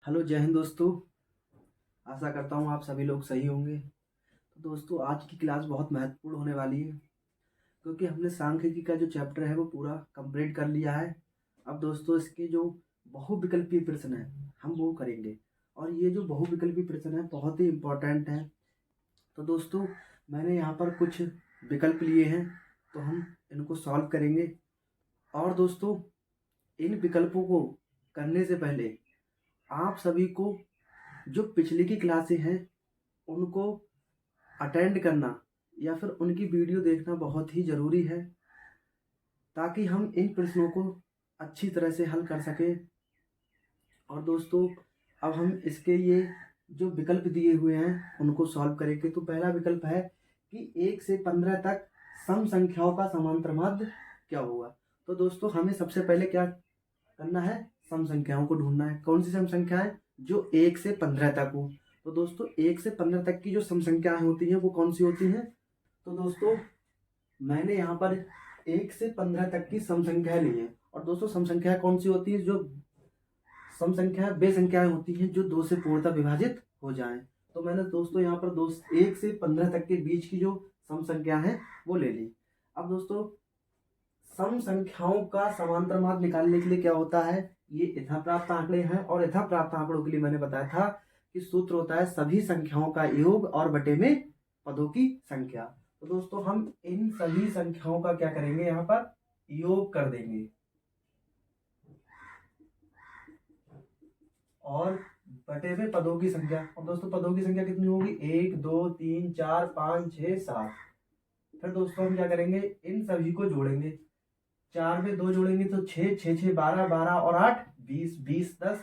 Hello, जय हिंद दोस्तों। आशा करता हूँ आप सभी लोग सही होंगे। तो दोस्तों, आज की क्लास बहुत महत्वपूर्ण होने वाली है क्योंकि हमने सांख्यिकी का जो चैप्टर है वो पूरा कंप्लीट कर लिया है। अब दोस्तों, इसके जो बहुविकल्पीय प्रश्न हैं हम वो करेंगे, और ये जो बहुविकल्पीय प्रश्न है बहुत ही इम्पोर्टेंट है। तो दोस्तों, मैंने यहाँ पर कुछ विकल्प लिए हैं, तो हम इनको सॉल्व करेंगे। और दोस्तों, इन विकल्पों को करने से पहले आप सभी को जो पिछली की क्लासें हैं उनको अटेंड करना या फिर उनकी वीडियो देखना बहुत ही ज़रूरी है, ताकि हम इन प्रश्नों को अच्छी तरह से हल कर सकें। और दोस्तों, अब हम इसके ये जो विकल्प दिए हुए हैं उनको सॉल्व करेंगे। तो पहला विकल्प है कि 1 से 15 तक सम संख्याओं का समांतर माध्य क्या होगा। तो दोस्तों, हमें सबसे पहले क्या करना है, सम संख्याओं को ढूंढना है। कौन सी सम संख्या है, जो 1 से 15 तक हो। तो दोस्तों, 1 से 15 तक की जो सम संख्याएं होती हैं वो कौन सी होती हैं। तो दोस्तों, मैंने यहाँ पर 1 से 15 तक की सम संख्या ली है। और दोस्तों, सम संख्या कौन सी होती है, जो सम संख्या वे संख्याएं होती हैं जो 2 से पूर्णतः विभाजित हो जाएं। तो मैंने दोस्तों यहाँ पर 1 से 15 तक के बीच की जो सम संख्या है वो ले ली। अब दोस्तों, सम संख्याओं का समांतर माध्य निकालने के लिए क्या होता है, ये यथा प्राप्त आंकड़े हैं, और यथा प्राप्त आंकड़ों के लिए मैंने बताया था कि सूत्र होता है सभी संख्याओं का योग और बटे में पदों की संख्या। तो दोस्तों, हम इन सभी संख्याओं का क्या करेंगे, यहाँ पर योग कर देंगे और बटे में पदों की संख्या। और दोस्तों, पदों की संख्या कितनी होगी, 1 2 3 4 5 6 7। फिर दोस्तों हम क्या करेंगे, इन सभी को जोड़ेंगे। 4 में 2 जोड़ेंगे तो 6 6 6 12 12 और 8 20 20 10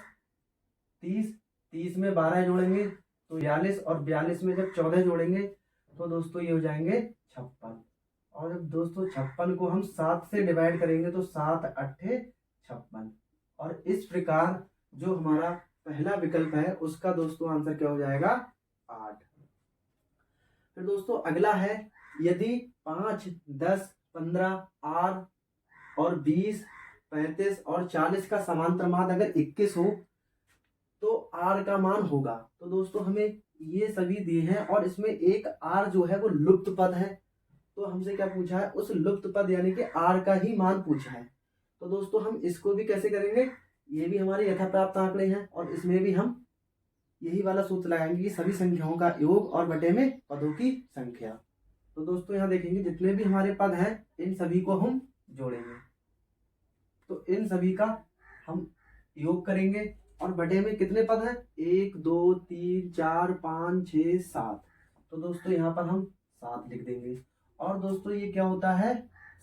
30 30 में 12 जोड़ेंगे तो 42, और 42 में जब 14 जोड़ेंगे तो दोस्तों ये हो जाएंगे 56। और जब दोस्तों 56 को हम 7 से डिवाइड करेंगे तो 7 अट्ठे 56। और इस प्रकार जो हमारा पहला विकल्प है उसका दोस्तों आंसर क्या हो जाएगा, 8। फिर दोस्तों अगला है, यदि 5 10 15 8 और 20 35 और 40 का समांतर माध्य अगर 21 हो तो आर का मान होगा। तो दोस्तों, हमें ये सभी दिए हैं और इसमें एक आर जो है वो लुप्त पद है। तो हमसे क्या पूछा है, उस लुप्त पद यानी कि आर का ही मान पूछा है। तो दोस्तों, हम इसको भी कैसे करेंगे, ये भी हमारे यथा प्राप्त आंकड़े हैं और इसमें भी हम यही वाला सूत्र लगाएंगे कि सभी संख्याओं का योग और बटे में पदों की संख्या। तो दोस्तों, यहाँ देखेंगे जितने भी हमारे पद हैं इन सभी को हम जोड़ेंगे। तो इन सभी का हम योग करेंगे और बटे में कितने पद हैं, 1 2 3 4 5 6 7। तो दोस्तों यहाँ पर हम 7 लिख देंगे। और दोस्तों ये क्या होता है,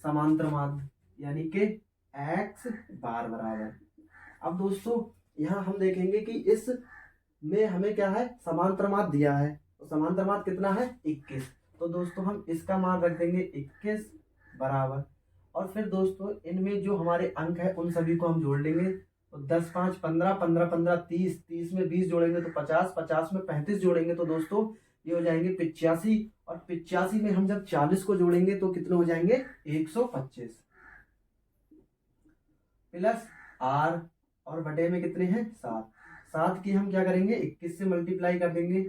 समांतर माध्य, यानी कि x बार बराबर। अब दोस्तों यहाँ हम देखेंगे कि इस में हमें क्या है, समांतर माध्य दिया है। तो समांतर माध्य कितना है, 21। तो दोस्तों हम इसका मान रख देंगे 21 बराबर। और फिर दोस्तों इनमें जो हमारे अंक है उन सभी को हम जोड़ लेंगे। तो 10 5 15 15 15 30 30 में 20 जोड़ेंगे तो 50 50 में 35 जोड़ेंगे तो दोस्तों ये हो जाएंगे 85। और 85 में हम जब 40 को जोड़ेंगे तो कितने हो जाएंगे, 125 प्लस आर, और बटे में कितने हैं, 7। 7 की हम क्या करेंगे, 21 से मल्टीप्लाई कर देंगे।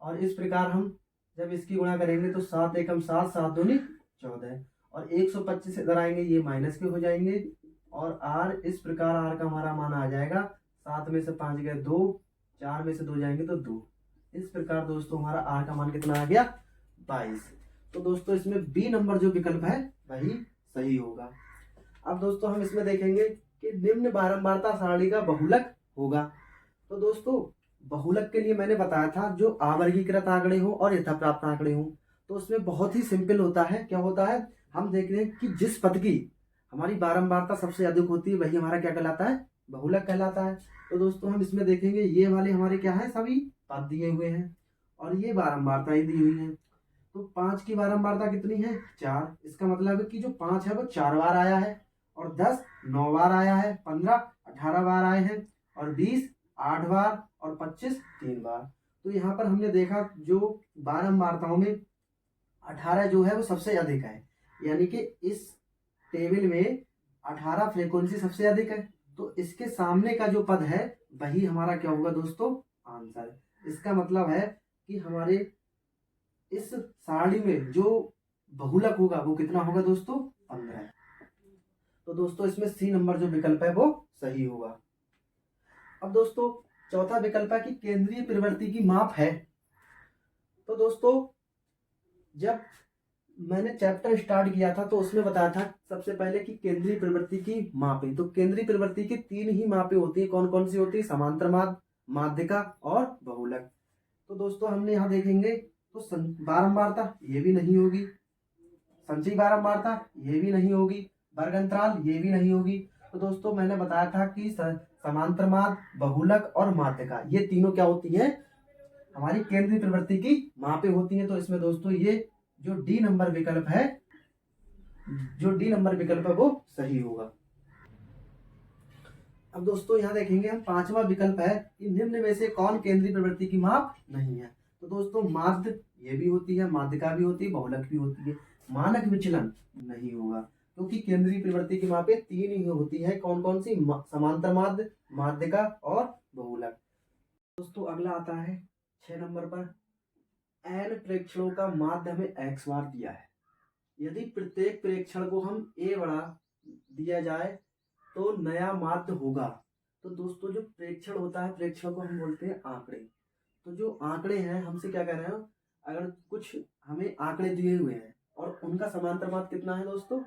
और इस प्रकार हम जब इसकी गुणा करेंगे तो 7 एकम 7 7 दूनी 14, और 125 इधर आएंगे ये माइनस के हो जाएंगे। और आर, इस प्रकार आर का हमारा मान आ जाएगा 7 में से 5 गए 2, 4 में से 2 जाएंगे तो 2। इस प्रकार दोस्तों हमारा आर का मान कितना आ गया, 22। तो दोस्तों इसमें बी नंबर जो विकल्प है वही सही होगा। अब दोस्तों हम इसमें देखेंगे कि निम्न बारंबारता सारणी का बहुलक होगा। तो दोस्तों बहुलक के लिए मैंने बताया था जो आवर्गीकृत आंकड़े हो और यथा प्राप्त आंकड़े हो, तो उसमें बहुत ही सिंपल होता है। क्या होता है, हम देख रहे हैं कि जिस पद की हमारी बारंबारता सबसे अधिक होती है वही हमारा क्या कहलाता है, बहुलक कहलाता है। तो दोस्तों हम इसमें देखेंगे ये वाले हमारे क्या है, सभी पद दिए हुए हैं और ये बारंबारताएं दी हुई हैं। तो 5 की बारंबारता कितनी है, 4। इसका मतलब है कि जो 5 है वो 4 बार आया है, और 10 9 बार आया है, 15 18 बार आए हैं, और 20 8 बार, और 25 3 बार। तो यहाँ पर हमने देखा जो बारंबारताओं में 18 जो है वो सबसे अधिक है, यानी कि इस टेबल में 18 फ्रीक्वेंसी सबसे अधिक है, तो इसके सामने का जो पद है वही हमारा क्या होगा दोस्तों, आंसर। इसका मतलब है कि हमारे इस सारणी में जो बहुलक होगा वो कितना होगा दोस्तों, 15। तो दोस्तों इसमें सी नंबर जो विकल्प है वो सही होगा। अब दोस्तों चौथा विकल्प है कि केंद्रीय प्रवृत्ति की माप है। तो दोस्तों जब मैंने चैप्टर स्टार्ट किया था तो उसमें बताया था सबसे पहले कि केंद्रीय प्रवृत्ति की मापें। तो केंद्रीय प्रवृत्ति की 3 ही मापें होती है। कौन कौन सी होती है, समांतर माध्य, माध्यिका और बहुलक। तो दोस्तों हमने यहाँ देखेंगे तो बारंबारता ये भी नहीं होगी, संचयी बारंबारता ये भी नहीं होगी, वर्ग अंतराल ये भी नहीं होगी। तो दोस्तों मैंने बताया था कि समांतर माध्य, बहुलक और माध्यिका ये तीनों क्या होती है, हमारी केंद्रीय प्रवृत्ति की मापें होती हैं। तो इसमें दोस्तों ये जो डी नंबर विकल्प है, जो डी नंबर विकल्प है वो सही होगा। अब दोस्तों यहाँ देखेंगे हम पांचवा विकल्प है कि निम्न में से कौन केंद्रीय प्रवृत्ति की माप नहीं है। तो दोस्तों माध्य ये भी होती है, माध्यिका भी होती है, बहुलक भी होती है। मानक विचलन नहीं होगा क्योंकि केंद्रीय प्रवृत्ति की मापें 3 ही होती है। कौन कौन सी, समांतर माध्य, माध्यिका और बहुलक। दोस्तों अगला आता है 6 नंबर पर, n प्रेक्षणों का माध्य हमें x बार दिया है। यदि प्रत्येक प्रेक्षण को हम a बड़ा दिया जाए तो नया माध्य होगा। तो दोस्तों जो प्रेक्षण होता है, प्रेक्षण को हम बोलते हैं आंकड़े। तो जो आंकड़े हैं हमसे क्या कह रहे हैं, अगर कुछ हमें आंकड़े दिए हुए हैं और उनका समांतर माध्य कितना है दोस्तों,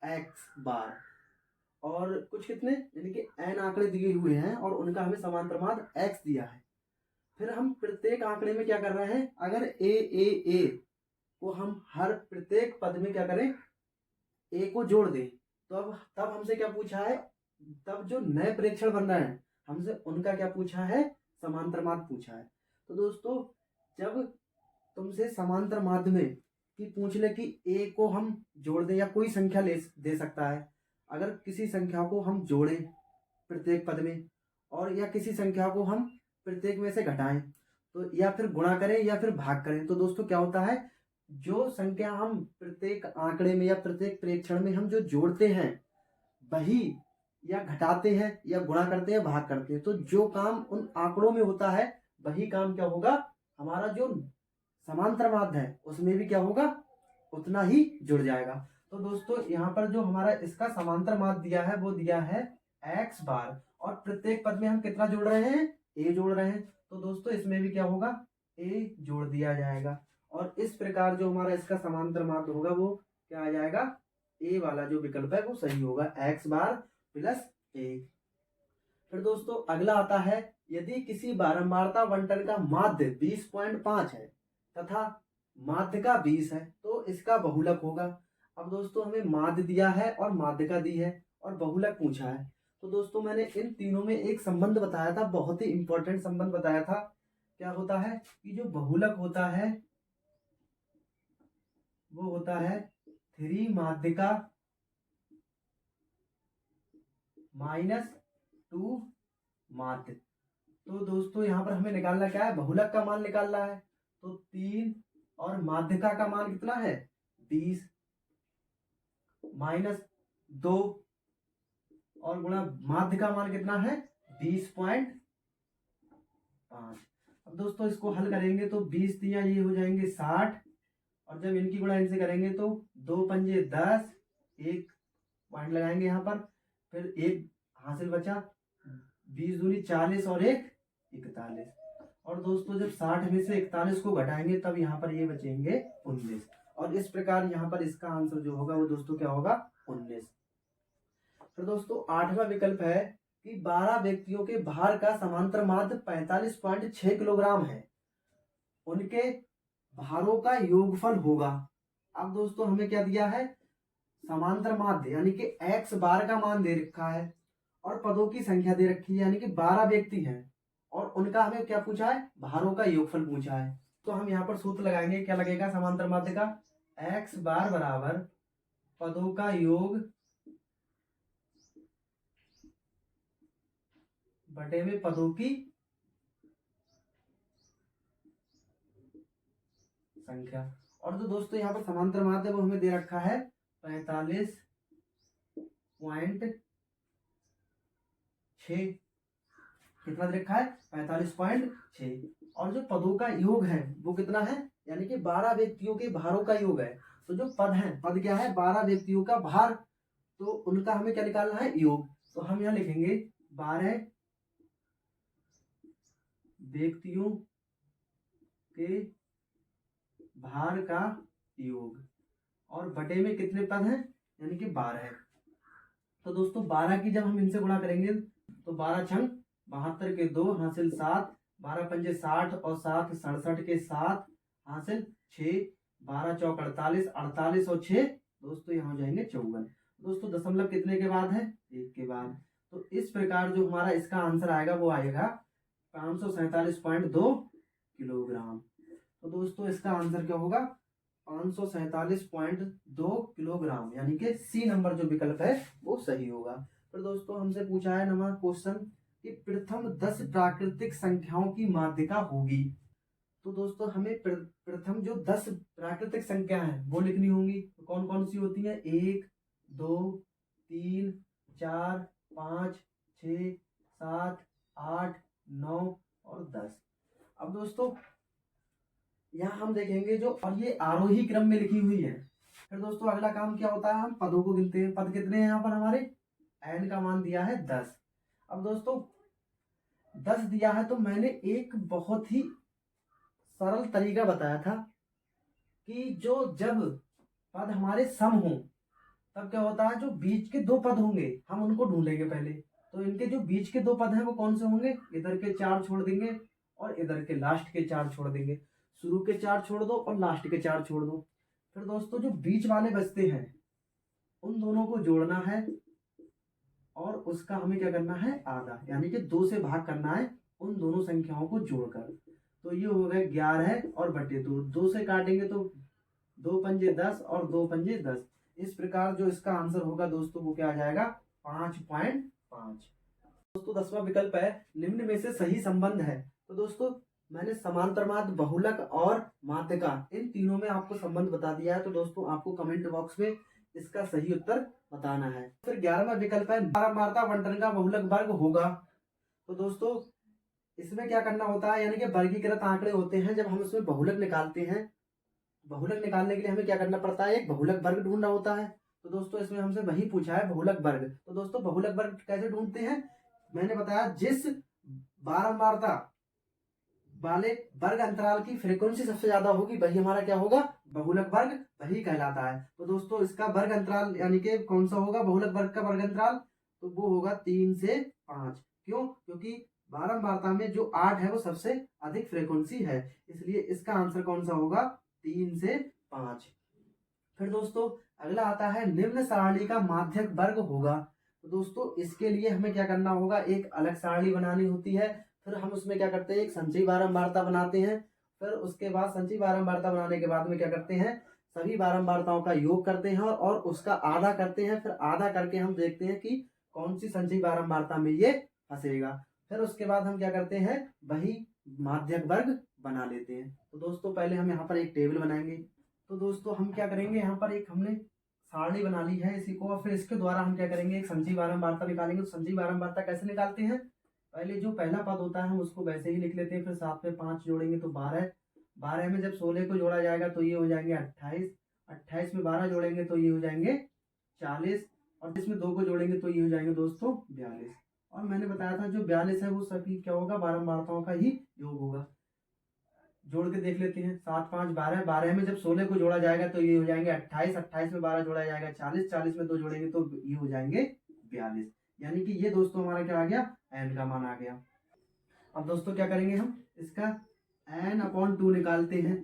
x बार, और कुछ कितने यानी कि n आंकड़े दिए हुए हैं और उनका हमें समांतर माध्य x दिया है। फिर हम प्रत्येक आंकड़े में क्या कर रहे हैं, अगर ए को हम हर प्रत्येक पद में क्या करें, ए को जोड़ दें, तो अब तब हमसे क्या पूछा है, तब जो नए प्रेक्षण बन रहे हैं हमसे उनका क्या पूछा है, समांतर माध्य पूछा है। तो दोस्तों जब तुमसे समांतर माध्य में कि पूछ ले कि ए को हम जोड़ दें या कोई संख्या दे सकता है, अगर किसी संख्या को हम जोड़ें प्रत्येक पद में और या किसी संख्या को हम प्रत्येक में से घटाएं, तो या फिर गुणा करें या फिर भाग करें, तो दोस्तों क्या होता है, जो संख्या हम प्रत्येक आंकड़े में या प्रत्येक प्रेक्षण में हम जो जोड़ते हैं वही, या घटाते हैं या गुणा करते हैं, भाग करते हैं, तो जो काम उन आंकड़ों में होता है वही काम क्या होगा, हमारा जो समांतर माध्य है उसमें भी क्या होगा, उतना ही जुड़ जाएगा। तो दोस्तों यहाँ पर जो हमारा इसका समांतर माध्य दिया है वो दिया है x बार, और प्रत्येक पद में हम कितना जोड़ रहे हैं, a जोड़ रहे हैं। तो दोस्तों इसमें भी क्या होगा, a जोड़ दिया जाएगा, और इस प्रकार जो हमारा इसका समांतर माध्य होगा वो क्या आ जाएगा, a वाला जो विकल्प है वो सही होगा, x बार प्लस a। फिर दोस्तों अगला आता है, यदि किसी बारंबारता बंटन का माध्य 20.5 है तथा माध्यिका 20 है तो इसका बहुलक होगा। अब दोस्तों हमें माध्य दिया है और माध्यिका दी है और बहुलक पूछा है। तो दोस्तों मैंने इन तीनों में एक संबंध बताया था, बहुत ही इंपॉर्टेंट संबंध बताया था। क्या होता है कि जो बहुलक होता है वो होता है 3 माध्यिका -2 माध्य। तो दोस्तों यहाँ पर हमें निकालना क्या है, बहुलक का मान निकालना है। तो 3 और माध्यिका का मान कितना है 20 -2 और गुणा माध्य का मान कितना है 20.5। अब दोस्तों इसको हल करेंगे तो 20 दिया ये हो जाएंगे 60, और जब इनकी गुणा इनसे करेंगे तो 2 पंजे 10, एक पॉइंट लगाएंगे यहाँ पर, फिर एक हासिल बचा, 20 दूनी 40 और एक 41। और दोस्तों जब 60 में से 41 को घटाएंगे तब यहाँ पर ये बचेंगे 19, और इस प्रकार यहाँ पर इसका आंसर जो होगा वो दोस्तों क्या होगा 19। फिर दोस्तों 8वां विकल्प है कि 12 व्यक्तियों के भार का समांतर माध्य 45.6 किलोग्राम है, उनके भारों का योगफल होगा। अब दोस्तों हमें क्या दिया है, समांतर माध्य यानी कि x बार का मान दे रखा है और पदों की संख्या दे रखी है, यानी कि 12 व्यक्ति हैं और उनका हमें क्या पूछा है, भारों का योगफल पूछा है। तो हम यहाँ पर सूत्र लगाएंगे, क्या लगेगा समांतर माध्य का, x बार बराबर पदों का योग बटे में पदों की संख्या। और जो दोस्तों यहाँ पर समांतर माध्य वो हमें दे रखा है 45.6 कितना दे रखा है 45.6। और जो पदों का योग है वो कितना है, यानी कि 12 व्यक्तियों के भारों का योग है। तो जो पद है, पद क्या है, 12 व्यक्तियों का भार, तो उनका हमें क्या निकालना है, योग। तो हम यहाँ लिखेंगे 12 व्यक्तियों के भार का योग, और बटे में कितने पद हैं, यानी कि 12 है। तो दोस्तों 12 की जब हम इनसे गुणा करेंगे तो 12 छंग 72 के 2 हासिल 7, 12 पंजे 60 और 7 67 के 7 हासिल 6, 12 चौक 48, 48 और 6 दोस्तों यहाँ हो जाएंगे 54। दोस्तों दशमलव कितने के बाद है, 1 के बाद। तो इस प्रकार जो हमारा इसका आंसर आएगा वो आएगा 547.2 किलोग्राम। तो दोस्तों इसका आंसर क्या होगा, 547.2 किलोग्राम, यानी कि सी नंबर जो विकल्प है वो सही होगा। फिर दोस्तों हमसे पूछा है नंबर क्वेश्चन कि प्रथम 10 प्राकृतिक संख्याओं की माध्यिका होगी। तो दोस्तों हमें प्रथम जो 10 प्राकृतिक संख्या है वो लिखनी होंगी। तो कौन कौन सी होती है, 1 2 3 4 5 6 7 8 9 और 10। अब दोस्तों यहाँ हम देखेंगे जो, और ये आरोही क्रम में लिखी हुई है। फिर दोस्तों अगला काम क्या होता है, हम पदों को गिनते हैं। पद कितने हैं यहाँ पर हमारे, n का मान दिया है 10। अब दोस्तों 10 दिया है तो मैंने एक बहुत ही सरल तरीका बताया था कि जो जब पद हमारे सम हो तब क्या होता है, जो बीच के 2 पद होंगे हम उनको ढूंढेंगे पहले। तो इनके जो बीच के 2 पद हैं वो कौन से होंगे, इधर के 4 छोड़ देंगे और इधर के लास्ट के 4 छोड़ देंगे। शुरू के 4 छोड़ दो और लास्ट के 4 छोड़ दो। फिर दोस्तों जो बीच वाले बचते हैं उन दोनों को जोड़ना है और उसका हमें क्या करना है, आधा, यानी कि 2 से भाग करना है उन दोनों संख्याओं को जोड़कर। तो ये हो गए 11 और बटे 2, 2 से काटेंगे तो 2 पंजे 10 और 2 पंजे 10। इस प्रकार जो इसका आंसर होगा दोस्तों वो क्या आ जाएगा, 5.5। दोस्तों 10वां विकल्प है निम्न में से सही संबंध है। तो दोस्तों मैंने समांतर माध्य, बहुलक और माध्यिका इन तीनों में आपको संबंध बता दिया है। तो दोस्तों आपको कमेंट बॉक्स में इसका सही उत्तर बताना है। फिर 11वां विकल्प है बारंबारता बंटन का बहुलक वर्ग होगा। तो दोस्तों इसमें क्या करना होता है, यानी कि वर्गीकृत आंकड़े होते हैं, जब हम इसमें बहुलक निकालते हैं, बहुलक निकालने के लिए हमें क्या करना पड़ता है, एक बहुलक वर्ग ढूंढना होता है। तो दोस्तों इसमें हमसे वही पूछा है, बहुलक वर्ग। तो दोस्तों बहुलक वर्ग कैसे ढूंढते हैं, मैंने बताया जिस बारंबारता वाले वर्ग अंतराल की फ्रीक्वेंसी सबसे ज्यादा होगी वही हमारा क्या होगा, बहुलक वर्ग वही कहलाता है। तो दोस्तों इसका वर्ग अंतराल यानी कि कौन सा होगा, बहुलक वर्ग का वर्ग अंतराल, तो वो होगा 3 से 5। क्यों, क्योंकि बारंबारता में जो 8 है वो सबसे अधिक फ्रीक्वेंसी है, इसलिए इसका आंसर कौन सा होगा, 3 से 5। फिर दोस्तों अगला आता है निम्न सारणी का माध्यक वर्ग होगा। तो दोस्तों इसके लिए हमें क्या करना होगा, एक अलग सारणी बनानी होती है। फिर हम उसमें क्या करते हैं, एक संचयी बारंबारता बनाते हैं। फिर उसके बाद संचयी बारंबारता बनाने के बाद में क्या करते हैं, सभी बारंबारताओं का योग करते हैं और उसका आधा करते हैं। फिर आधा करके हम देखते हैं कि कौन सी संचयी बारंबारता में ये फंसेगा। फिर उसके बाद हम क्या करते हैं, वही माध्यक वर्ग बना लेते हैं। तो दोस्तों पहले हम यहाँ पर एक टेबल बनाएंगे। तो दोस्तों हम क्या करेंगे, यहाँ पर एक हमने सारणी बना ली है इसी को, और फिर इसके द्वारा हम क्या करेंगे, एक संचयी बारंबारता निकालेंगे। तो संचयी बारंबारता कैसे निकालते हैं, पहले जो पहला पद होता है हम उसको वैसे ही लिख लेते हैं, फिर साथ में 5 जोड़ेंगे तो 12, 12 में जब 16 को जोड़ा जाएगा तो ये हो जाएंगे 28, 28 में 12 जोड़ेंगे तो ये हो जाएंगे 40, और इसमें 2 को जोड़ेंगे तो ये हो जाएंगे दोस्तों 42। और मैंने बताया था जो 42 है वो सभी क्या होगा, बारंबारताओं का ही योग होगा। जोड़ के देख लेते हैं, 7 5 12, 12 में जब 16 को जोड़ा जाएगा तो ये हो जाएंगे 28, 28 में 12 जोड़ा जाएगा 40, 40 में 2 जोड़ेंगे तो ये हो जाएंगे 42। यानी कि ये दोस्तों हमारा क्या आ गया, n का मान आ गया। अब दोस्तों क्या करेंगे, हम इसका n/2 निकालते हैं।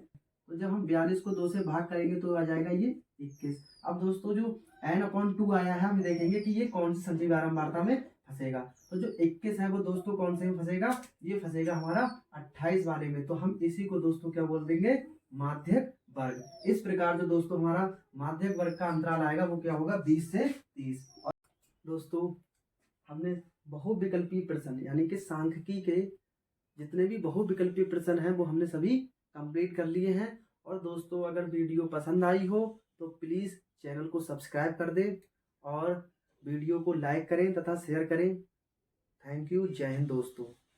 तो जब हम 42 को 2 से भाग करेंगे तो आ जाएगा ये 21। अब दोस्तों जो n/2 आया है हम देखेंगे कि ये कौन सी संचयी बारंबारता में फंसेगा। तो जो 21 है वो दोस्तों कौन से में फंसेगा, ये फंसेगा हमारा 28 वाले में। तो हम इसी को दोस्तों क्या बोल देंगे, माध्यक वर्ग। इस प्रकार जो दोस्तों हमारा माध्यक वर्ग का अंतराल आएगा वो क्या होगा, 20 से 30। और दोस्तों हमने बहुविकल्पीय प्रश्न यानी कि सांख्यिकी के जितने भी बहुविकल्पीय प्रश्न हैं वो हमने सभी कंप्लीट कर लिए हैं। और दोस्तों अगर वीडियो पसंद आई हो तो प्लीज़ चैनल को सब्सक्राइब कर दें और वीडियो को लाइक करें तथा शेयर करें। Thank you. जय हिंद दोस्तों।